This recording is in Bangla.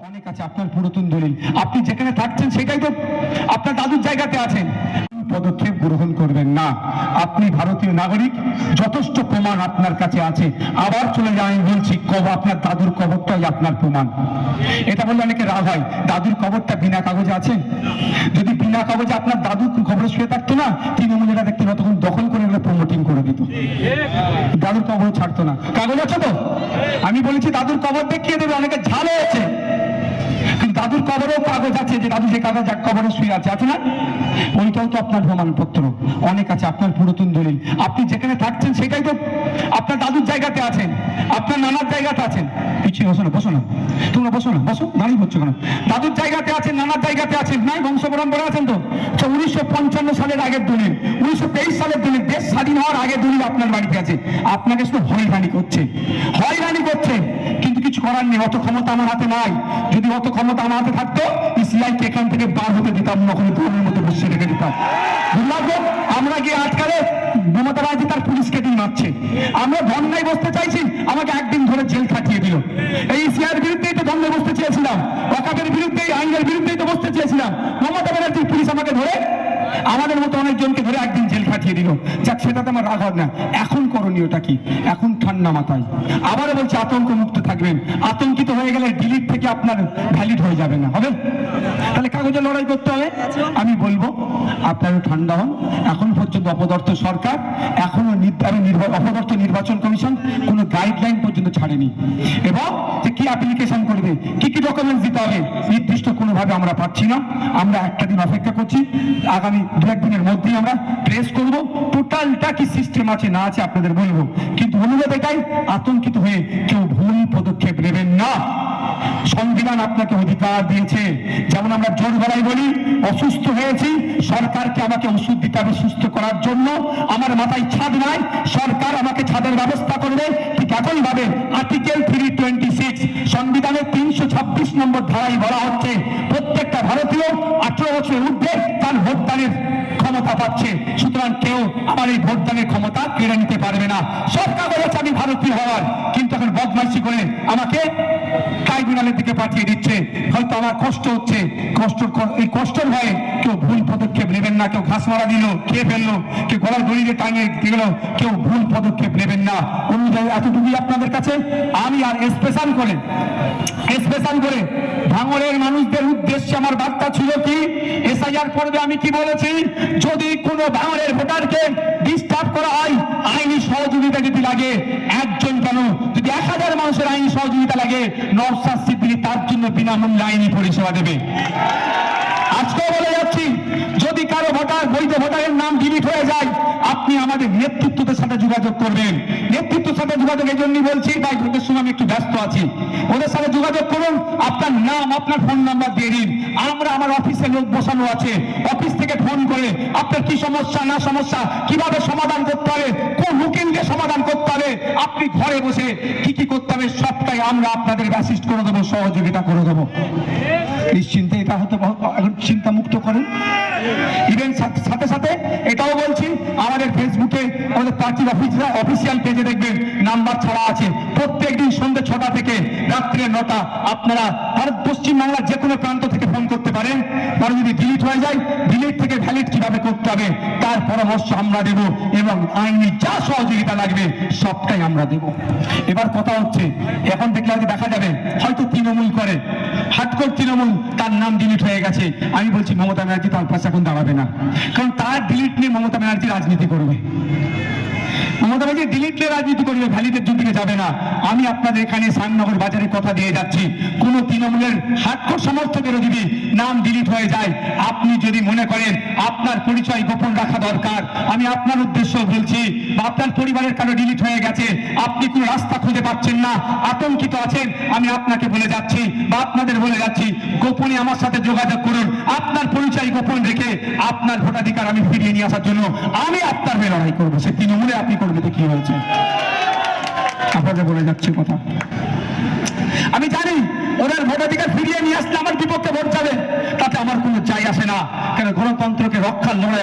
অনেক আছে আপনার পুরাতন দলিল, আপনি যেখানে থাকছেন সেটাই তো আপনার দাদুর জায়গাতে আছেন। পদক্ষেপ গ্রহণ করবেন না। আপনি ভারতীয় নাগরিক, যথেষ্ট প্রমাণ আপনার কাছে আছে। আবার চলে যাই, আমি বলছি আপনার দাদুর কবরটাই আপনার প্রমাণ। এটা বললে অনেকে রাগ হয়, দাদুর কবরটা বিনা কাগজে আছে। যদি বিনা কাগজে আপনার দাদুর কবরে শুয়ে থাকতো না, তৃণমূলেরা দেখতে না তখন দখল করে প্রমোটিং করে দিত, দাদুর কবর ছাড়তো না। কাগজ আছে তো? আমি বলেছি দাদুর কবর দেখিয়ে দেবে, অনেকে ঝাল হয়েছে, কিন্তু দাদুর কবরেও কাগজ আছে যে দাদু যে কাগজ এক কবরে শুয়ে আছে, আছে না? ওইটাও তো আপনার প্রমাণপত্র। অনেক আছে আপনার পুরাতন দলিল, আপনি যেখানে থাকছেন সেটাই তো আপনার দাদুর জায়গাতে আছেন, আপনার নানার জায়গাতে আছেন। পিছিয়ে বসো না, বসো না, তোমরা বসো না, বসো, দাঁড়িয়ে বলছো কেন? দাদুর জায়গাতে আছেন, নানার জায়গাতে আছেন, নাই বংশ পরম্পরা আছেন তো। 1955 সালের আগের দলিল, 1923 সালের দলিল, দেশ স্বাধীন হওয়ার আগের দলিল আপনার বাড়িতে আছে। আপনাকে শুধু হয়রানি করছে, হয়রানি করছে, কিন্তু কিছু করার নেই। অত ক্ষমতা আমার হাতে নাই। যদি অত ক্ষমতা আমার হাতে থাকতো, সিআই কে এখান থেকে বার হতে দিতাম না, ওখানে দলের মতো বসে রেখে দিতাম। দুর্ভাগ্য, আমরা গিয়ে আটকালে মমতা ব্যানার্জি তার পুলিশকে দিয়ে মারছে। আমরা ধর্নায় বসতে চাইছি, আমাকে একদিন ধরে জেল খাটিয়ে দিল। এই সিআইয়ের বিরুদ্ধেই তো ধর্নায় বসতে চেয়েছিলাম, ওয়াকাফের বিরুদ্ধে, আইনের বিরুদ্ধেই তো বসতে চেয়েছিলাম। মমতা ব্যানার্জির পুলিশ আমাকে ধরে, আমাদের মতো অনেকজনকে ধরে একদিন জেল খাটিয়ে দিল। যাক, সেটাতে আমার রাগ হয় না। এখন করণীয়টা কি? এখন ঠান্ডা মাথায় আবারও বলছি, আতঙ্ক মুক্ত থাকবেন। আতঙ্কিত হয়ে গেলে ডিলিট থেকে আপনার ভ্যালিড হয়ে যাবে না, হবে? তাহলে কাগজে লড়াই করতে হবে। আমি বলবো আপনারা ঠান্ডা হন। এখন পর্যন্ত অপদার্থ সরকার, এখনো অপদার্থ নির্বাচন কমিশন কোনো গাইডলাইন পর্যন্ত ছাড়েনি, এবং যে কি অ্যাপ্লিকেশন করবে, কি কি ডকুমেন্টস দিতে হবে, নির্দিষ্ট কোনোভাবে আমরা পাচ্ছি না। আমরা একটা দিন অপেক্ষা করছি, আগামী দু একদিনের মধ্যেই আমরা প্রেস করব। টোটালটা কি সিস্টেম আছে না আছে আপনাদের বলবো, কিন্তু অনুরোধ এটাই, আতঙ্কিত হয়ে কেউ ভুল পদক্ষেপ নেবেন না। সংবিধান আপনাকে অধিকার দিয়েছে। যেমন আমরা জোর গলায় বলি, অসুস্থ হয়েছি, সরকারকে আমাকে ওষুধ দিতে হবে সুস্থ করার জন্য। আমার মাথায় ছাদ নাই, সরকার আমাকে ছাদের ব্যবস্থা করবে। ঠিক একই ভাবে আর্টিকেল 326 সংবিধানের 326 নম্বর ধারায় বলা হচ্ছে, প্রত্যেকটা ভারতীয় 18 বছরের ঊর্ধ্বে তার ভোটদানের ক্ষমতা পাচ্ছে। সুতরাং কেউ আমার এই ভোটদানের ক্ষমতা কেড়ে নিতে পারবে না। সরকার বলেছে আমি ভারতীয় হওয়ার, কিন্তু এখন বদমাইশি করে আমাকে ট্রাইব্যুনালের দিকে পাঠিয়ে দিচ্ছে। হয়তো আমার কষ্ট হচ্ছে, এই কষ্টের ভয়ে কেউ ভুল পদক্ষেপ নেবেন না। কেউ ঘাস মারা দিল, খেয়ে ফেললো, কেউ গলার দড়িতে টাঙিয়ে দিল, কেউ ভুল পদক্ষেপ নেবেন না। অনুযায়ী এতটুকুই আপনাদের কাছে আমি আর স্পেশাল করে ভাঙড়ের মানুষদের উদ্দেশ্যে আমার বার্তা ছিল কি, এসআইআর পর্বে আমি কি বলেছি, যদি কোনো ভাঙড়ের ভোটারকে ডিস্টার্ব করা হয়, আইনি সহযোগিতা যদি লাগে, একজন কেন, যদি 1000 মানুষের আইনি সহযোগিতা লাগে, নওশাদ সিদ্দিকী তার জন্য বিনামূল্যে আইনি পরিষেবা দেবে। আজকেও বলে যাচ্ছি, যদি কারো ভোটার, বৈধ ভোটারের নাম ডিলিট হয়ে যায়, আপনি আমাদের নেতৃত্বদের সাথে যোগাযোগ করবেন। নেতৃত্বের সাথে যোগাযোগ এই জন্যই বলছি, তাই ভোটের সময় আমি একটু ব্যস্ত আছি। ওদের সাথে যোগাযোগ করুন, আপনার নাম, আপনার ফোন নাম্বার দিয়ে দিন। আমার অফিসে লোক বসানো আছে, অফিস থেকে ফোন করে আপনার কি সমস্যা না সমস্যা, কিভাবে সমাধান করতে হবে, কোন উকিলকে সমাধান করতে হবে, আপনি ঘরে বসে কি কি করতে হবে, সবটাই আমরা আপনাদের অ্যাসিস্ট করে দেবো, সহযোগিতা করে দেবো। নিশ্চিন্তে এটা হতে এখন চিন্তা মুক্ত করেন। ইভেন সাথে সাথে এটাও বলছি, আমাদের ফেসবুকে, আমাদের পার্টির অফিসিয়াল পেজে দেখবেন নাম্বার ছাড়া আছে। প্রত্যেকদিন সন্ধ্যে 6টা থেকে রাত্রে 9টা আপনারা ভারত পশ্চিমবাংলার যে কোনো প্রান্ত থেকে ফোন করতে পারেন। পরে যদি ডিলিট হয়ে যায়, ডিলিট থেকে ভ্যালিড কিভাবে করতে হবে তার পরামর্শ আমরা দেব, এবং আইনি যা সহযোগিতা লাগবে সবটাই আমরা দেব। এবার কথা হচ্ছে, এখন দেখলে হয়তো দেখা যাবে হয়তো তৃণমূল করে, হার্ডকোর তৃণমূল, তার নাম ডিলিট হয়ে গেছে। আমি বলছি মমতা ব্যানার্জি তার পাশে এখন দাঁড়াবে না, কারণ তার ডিলিট নিয়ে মমতা ব্যানার্জি রাজনীতি করবে। মমতা ব্যানার্জি ডিলিট নিয়ে রাজনীতি করবে, ভ্যালিডের দিকে যাবে না। আমি আপনাদের এখানে শ্যামনগর বাজারে কথা দিয়ে যাচ্ছি, কোন তৃণমূলের হার্ডকোর সমর্থকেরও যদি নাম ডিলিট হয়ে যায়, আপনি যদি মনে করেন আপনার পরিচয় গোপন রাখা দরকার, আমি আপনার উদ্দেশ্য বলছি, বা আপনার পরিবারের কারো ডিলিট হয়ে গেছে, আপনি কোন রাস্তা খুঁজে পাচ্ছেন না, আতঙ্কিত আছেন, আমি আপনাকে বলে যাচ্ছি বা আপনাদের বলে যাচ্ছি, গোপনে আমার সাথে যোগাযোগ করুন। আপনার পরিচয় গোপন রেখে আপনার ভোটাধিকার আমি ফিরিয়ে নিয়ে আসার জন্য আমি আপনার হয়ে লড়াই করবো। সে তৃণমূলে আপনি করবে তো কি হয়েছে, আপনাদের বলে যাচ্ছে কথা। আমি জানি ওনার ভোটাধিকার ফিরিয়ে নিয়ে আসলে আমার বিপক্ষে ভোট যাবে, তাতে আমার কোনো চাই আসে না, কারণ গণতন্ত্রকে রক্ষার লড়াই